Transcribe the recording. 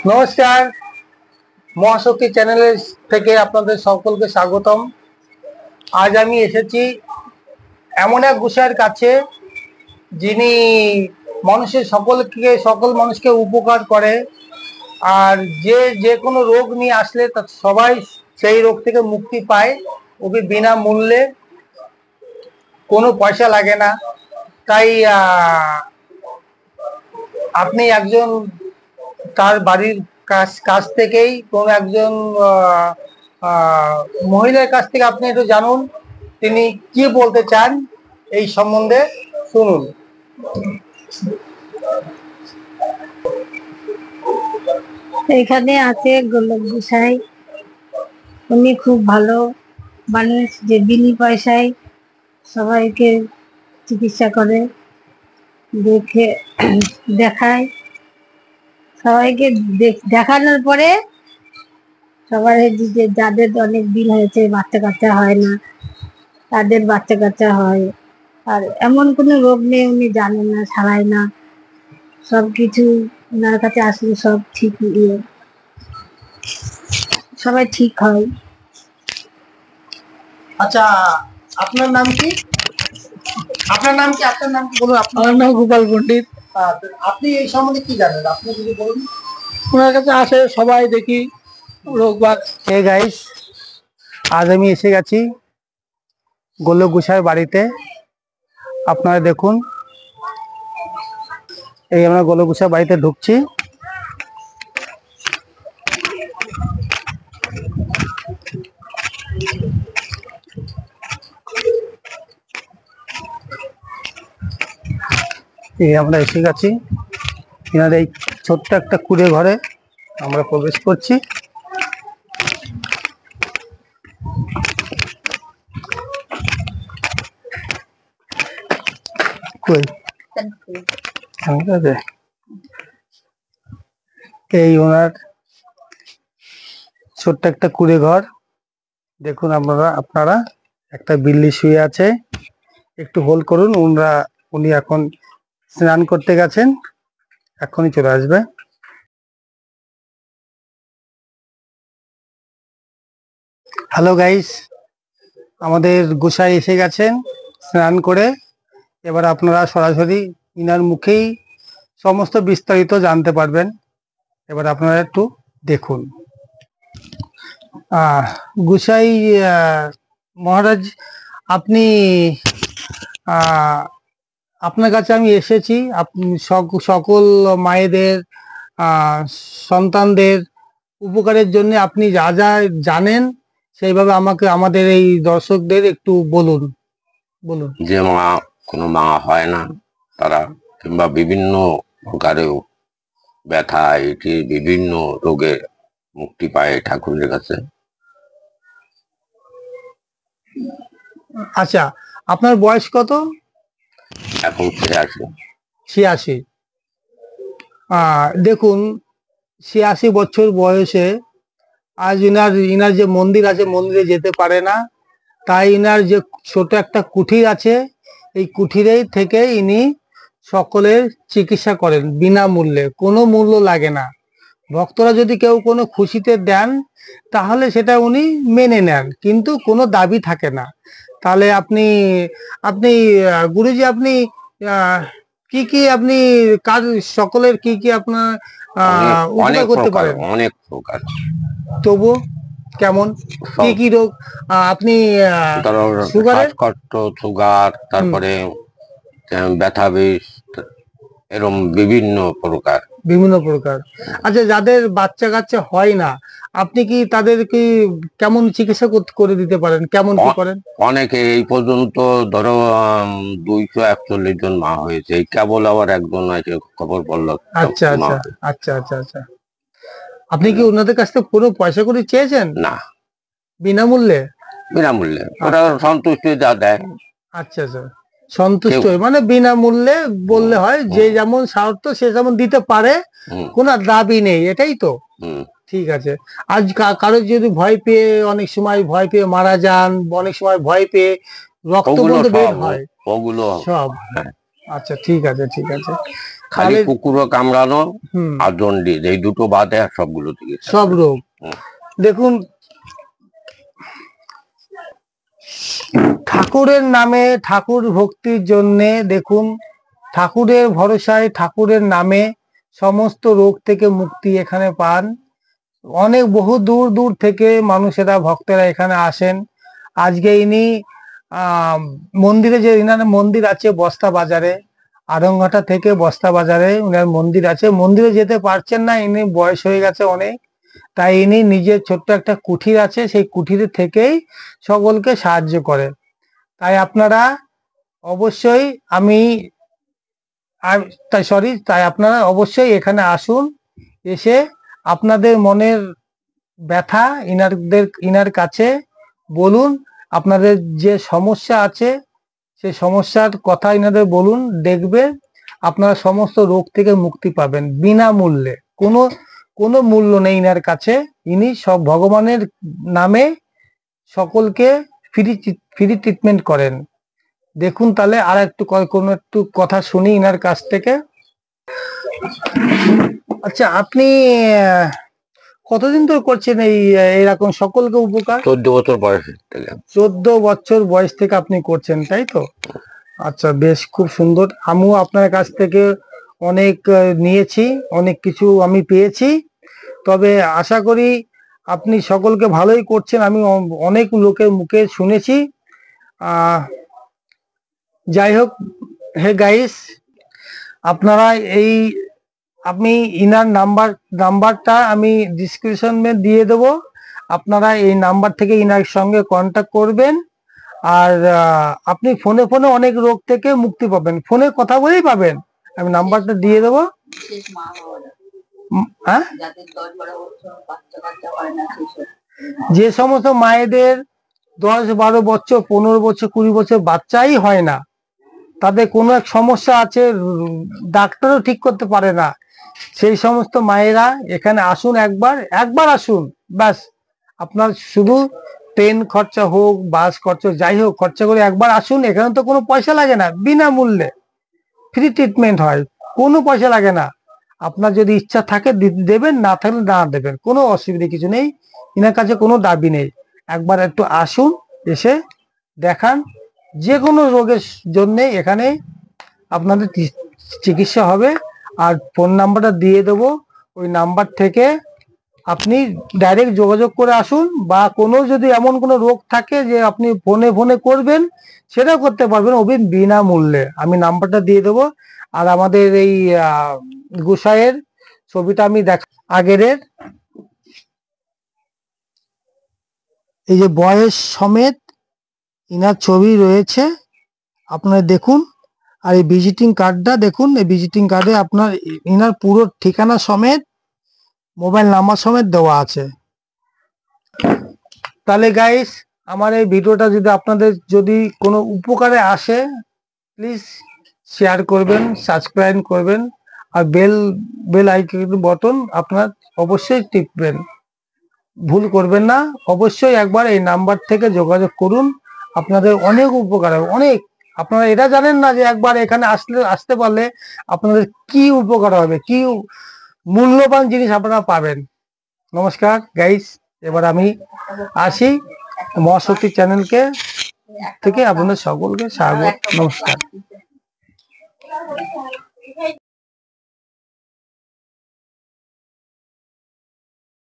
নমস্কার, মহাশক্তি চ্যানেলের থেকে আপনাদের সকলকে স্বাগতম। আজ আমি এসেছি এমন এক গোসাইয়ের কাছে যিনি সকল মানুষকে উপকার করে। আর যে কোনো রোগ নিয়ে আসলে তা সবাই সেই রোগ থেকে মুক্তি পায়। ওকে বিনামূল্যে, কোনো পয়সা লাগে না। তাই আপনি একজন তার বাড়ির কাছ থেকেই কোন একজন মহিলার কাছ থেকে আপনি একটু জানুন তিনি কি বলতে চান এই সম্বন্ধে, শুনুন। এখানে আছে গোলক গোসাই। উনি খুব ভালো মানুষ, যে বিনি পয়সায় সবাইকে চিকিৎসা করে, দেখায় সবাইকে। দেখানোর পরে সবার যাদের অনেক দিন হয়েছে বাচ্চা কাচ্চা হয় না, তাদের বাচ্চা কাচ্চা হয়। আর এমন কোনো রোগ নেই উনি জানেন না, ছাড়ায় না। সবকিছু ওনার কাছে আসলে সব ঠিক, সবাই ঠিক হয়। আচ্ছা, আপনার নাম কি? আপনার নাম কি বলুন। আমার নাম গোপাল পণ্ডিত। আপনি এই সম্বন্ধে কি জানেন, আপনি যদি বলুন। ওনার কাছে আসে সবাই, দেখি রোগ বাগ। হে গাইস, আজ আমি এসে গেছি গোলক গোসাইয়ের বাড়িতে। আপনারা দেখুন, এই আমরা গোলক গোসাইয়ের বাড়িতে ঢুকছি। এই আমরা এসে গেছি এনার এই ছোট্ট একটা কুড়ে ঘরে আমরা প্রবেশ করছি। এই ওনার ছোট্ট একটা কুড়ে ঘর দেখুন। আপনারা একটা বিল্লি শুয়ে আছে, একটু হোল্ড করুন। উনি এখন স্নান করতে গেছেন, এখনই চলে আসবে। হ্যালো গাইস, আমাদের গোসাই এসে গেছেন স্নান করে। এবার আপনারা সরাসরি ইনার মুখেই সমস্ত বিস্তারিত জানতে পারবেন। এবার আপনারা একটু দেখুন। গোসাই মহারাজ, আপনি আপনার কাছে আমি এসেছি সকল মায়েদের সন্তানদের উপকারের জন্য আপনি যা যা জানেন সেইভাবে আমাদের এই দর্শকদের একটু বলুন। যে কোনো মা হয় না, তারা কিংবা বিভিন্ন প্রকারেও ব্যথা, এটি বিভিন্ন রোগে মুক্তি পায় ঠাকুরের কাছে। আচ্ছা, আপনার বয়স কত? এখন 86। 86। দেখুন, 86 বছর বয়সে আজ ইনার যে মন্দির আছে, মন্দিরে যেতে পারে না। তাই ইনার যে ছোট একটা কুঠির আছে, এই কুঠিরেই থেকে ইনি সকলের চিকিৎসা করেন বিনামূল্যে, কোনো মূল্য লাগে না। ভক্তরা যদি কেউ কোনো খুশিতে দেন তাহলে সেটা উনি মেনে নেন, কিন্তু কোনো দাবি থাকে না। তাহলে আপনি গুরুজি, আপনি কি আপনি কাজ সকলের কি আপনার উপকার করতে পারেন? অনেক প্রকার। তবু কেমন কি রোগ আপনি? সুগার, তারপরে ব্যথা বিষ, এরকম বিভিন্ন প্রকার। আচ্ছা, যাদের বাচ্চা কাচ্চা হয় না, আপনি কি তাদের কি কেমন চিকিৎসা করে দিতে পারেন? কেমন কি করেন? অনেকে এই পর্যন্ত ধরো 241 জন মা হয়েছে, কেবল আবার একজন আছে খবর পড়লো। আচ্ছা আচ্ছা আচ্ছা আচ্ছা আচ্ছা। আপনি কি ওনাদের কাছ থেকে কোনো পয়সা করে চেয়েছেন? না, বিনামূল্যে। ওরা সন্তুষ্ট যা দেয়। আচ্ছা আচ্ছা, সন্তুষ্ট মানে বিনামূল্যে বললে হয়। যে যেমন সামর্থ্য সে যেমন দিতে পারে, কোনো দাবি নেই, এটাই তো? ঠিক আছে। আজ কারো যদি ভয় পেয়ে, অনেক সময় ভয় পেয়ে মারা যান, অনেক সময় ভয় পেয়ে রক্ত বন্ধ বের হয়, ওগুলো সব। আচ্ছা, ঠিক আছে ঠিক আছে। খালি তাহলে- কুকুরও কামড়ানো হুম, আর জন্ডিস, এই দুটো বাদে আর সবগুলো থেকে সব রোগ। হুম। দেখুন, ঠাকুরের নামে, ঠাকুর ভক্তির জন্যে, দেখুন ঠাকুরের ভরসায়, ঠাকুরের নামে সমস্ত রোগ থেকে মুক্তি এখানে পান। অনেক বহু দূর দূর থেকে মানুষেরা, ভক্তেরা এখানে আসেন। আজকে ইনি মন্দিরে, যে ইনার মন্দির আছে বস্তা বাজারে, আড়ংঘাটা থেকে বস্তা বাজারে উনার মন্দির আছে। মন্দিরে যেতে পারছেন না, ইনি বয়স হয়ে গেছে অনেক, তাই ইনি নিজের ছোট্ট একটা কুঠির আছে, সেই কুঠির থেকেই সকলকে সাহায্য করে। তাই আপনারা অবশ্যই, তাই আপনারা অবশ্যই এখানে আসুন। এসে আপনাদের মনের ব্যথা ইনার কাছে বলুন। আপনাদের যে সমস্যা আছে সেই সমস্যার কথা ইনাদের বলুন, দেখবে আপনারা সমস্ত রোগ থেকে মুক্তি পাবেন বিনামূল্যে। কোনো মূল্য নেই ইনার কাছে। ইনি সব ভগবানের নামে সকলকে ফ্রি ট্রিটমেন্ট করেন। দেখুন, তাহলে আর কোনো একটু কথা শুনি ইনার কাছ থেকে। আচ্ছা, আপনি কতদিন ধরে করছেন এইরকম সকলকে উপকার? 14 বছর বয়স থেকে। 14 বছর বয়স থেকে আপনি করছেন, তাই তো? আচ্ছা, বেশ, খুব সুন্দর। আমিও আপনার কাছ থেকে অনেক নিয়েছি, অনেক কিছু আমি পেয়েছি। তবে আশা করি আপনি সকলকে ভালোই করছেন, আমি অনেক লোকের মুখে শুনেছি। যাই হোক, হে গাইস, আপনারা আমি ইনার নাম্বারটা আমি ডিসক্রিপশনে দিয়ে দেবো। আপনারা এই নাম্বার থেকে ইনার সঙ্গে কন্ট্যাক্ট করবেন। আর আপনি ফোনে অনেক রোগ থেকে মুক্তি পাবেন, ফোনে কথা বলেই পাবেন। আমি নাম্বারটা দিয়ে দেবো। হ্যাঁ, যে সমস্ত মায়েদের 10-12 বছর, 15 বছর, 20 বছর বাচ্চাই হয় না, তাদের কোনো এক সমস্যা আছে, ডাক্তারও ঠিক করতে পারে না, সেই সমস্ত মায়েরা এখানে আসুন, একবার আসুন, ব্যাস। আপনার শুধু ট্রেন খরচা হোক, বাস খরচা, যাই হোক খরচা করে একবার আসুন। এখানে তো কোনো পয়সা লাগে না, বিনামূল্যে ফ্রি ট্রিটমেন্ট হয়, কোনো পয়সা লাগে না। আপনার যদি ইচ্ছা থাকে দেবেন, না থাকলে না দেবেন, কোনো অসুবিধা কিছু নেই। এনার কাছে কোনো দাবি নেই। একবার একটু আসুন, এসে দেখান। যে কোনো রোগের জন্য এখানে আপনাদের চিকিৎসা হবে। আর ফোন নাম্বারটা দিয়ে দেবো, ওই নাম্বার থেকে আপনি ডাইরেক্ট যোগাযোগ করে আসুন। বা কোনো যদি এমন কোনো রোগ থাকে যে আপনি ফোনে করবেন, সেটাও করতে পারবেন বিনামূল্যে। আমি নাম্বারটা দিয়ে দেবো। আর আমাদের এই গোসাইয়ের ছবিটা আমি আগের এই যে বয়স সমেত ইনার ছবি রয়েছে, আপনারা দেখুন। আর এই ভিজিটিং কার্ডটা দেখুন, এই ভিজিটিং কার্ডে আপনার ইনার পুরো ঠিকানা সমেত, মোবাইল নাম্বার সমেত দেওয়া আছে। তাহলে গাইস, আমার এই ভিডিওটা যদি আপনাদের যদি কোনো উপকারে আসে, প্লিজ শেয়ার করবেন, সাবস্ক্রাইব করবেন। আর বেল আইকন বটন আপনার অবশ্যই টিপবেন, ভুল করবেন না। অবশ্যই একবার এই নাম্বার থেকে যোগাযোগ করুন, আপনাদের অনেক উপকার হবে, অনেক। আপনারা এটা জানেন না যে একবার এখানে আসতে পারলে আপনাদের কি উপকার হবে, কি মূল্যবান জিনিস আপনারা পাবেন। নমস্কার গাইস, এবার আমি আসি। মহাশক্তি চ্যানেলকে থেকে আপনাদের সকলকে স্বাগত, নমস্কার।